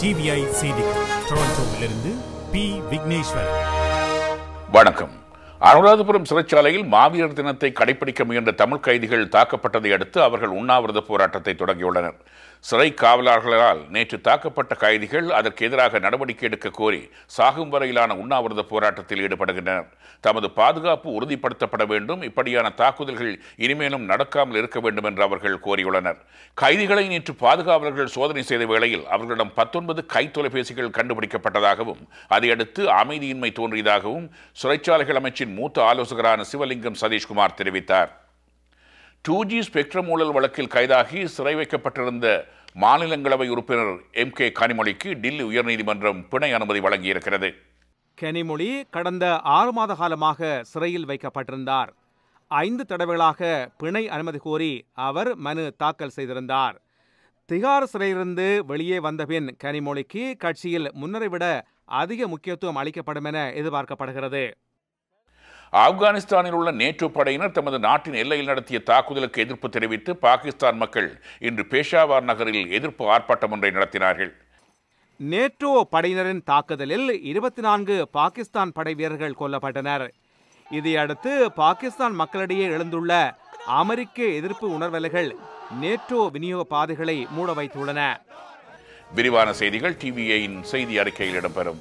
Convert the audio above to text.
TVI செய்திகள் டொரண்டோவிலிருந்து B. Vigneswaran. வணக்கம். அனுராதபுரம் சிறைச்சாலையில் மாவீரர் தினத்தை கடைபிடிக்க முயன்ற தமிழ் கைதிகள் தாக்கப்பட்டதை அடுத்து அவர்கள் உண்ணாவிரத போராட்டத்தை தொடங்கியுள்ளனர். சிறை காவலர்களால் நேற்று தாக்கப்பட்ட கைதிகள் அதற்கு எதிராக நடவடிக்கை எடுக்க கோரி சாகும் வரையிலான உண்ணாவிரத போராட்டத்தில் ஈடுபடுகின்றனர். தமது பாதுகாப்பு உறுதிப்படுத்தப்பட வேண்டும், இப்படியான தாக்குதல்கள் இனிமேலும் நடக்காமல் இருக்க வேண்டும் என்று அவர்கள் கோரியுள்ளனர். கைதிகளை நேற்று பாதுகாவலர்கள் சோதனை செய்த வேளையில் அவர்களிடம் 19 கை தொலைபேசிகள் கண்டுபிடிக்கப்பட்டதாகவும் அதையடுத்து அமைதியின்மை தோன்றியதாகவும் சிறைச்சாலைகள் அமைச்சின் மூத்த ஆலோசகரான சிவலிங்கம் சதீஷ்குமார் தெரிவித்தார். 2G ஸ்பெக்ட்ரம் ஊழல் வழக்கில் கைதாகி சிறை வைக்கப்பட்டிருந்த மாநிலங்களவை உறுப்பினர் MK கனிமொழிக்கு டில்லி உயர்நீதிமன்றம் பிணை அனுமதி வழங்கியிருக்கிறது. கனிமொழி கடந்த 6 மாத காலமாக சிறையில் வைக்கப்பட்டிருந்தார். 5 தடவைகளாக பிணை அனுமதி கோரி அவர் மனு தாக்கல் செய்திருந்தார். திகார் சிறையிலிருந்து வெளியே வந்தபின் கனிமொழிக்கு கட்சியில் முன்னரை விட அதிக முக்கியத்துவம் அளிக்கப்படும் என எதிர்பார்க்கப்படுகிறது. ஆப்கானிஸ்தானில் உள்ள நேட்டோ படையினர் தமது நாட்டின் எல்லையில் நடத்திய தாக்குதலுக்கு எதிர்ப்பு தெரிவித்து பாகிஸ்தான் மக்கள் இன்று பேஷாவார் நகரில் எதிர்ப்பு ஆர்ப்பாட்டம் ஒன்றை நடத்தினார்கள். நேட்டோ படையினரின் தாக்குதலில் 24 பாகிஸ்தான் படை வீரர்கள் கொல்லப்பட்டனர். இதையடுத்து பாகிஸ்தான் மக்களிடையே எழுந்துள்ள அமெரிக்க எதிர்ப்பு உணர்வலைகள் நேட்டோ விநியோக பாதைகளை மூட வைத்துள்ளன. விரிவான செய்திகள் டிவிஐயின் செய்தி அறிக்கையில் இடம்பெறும்.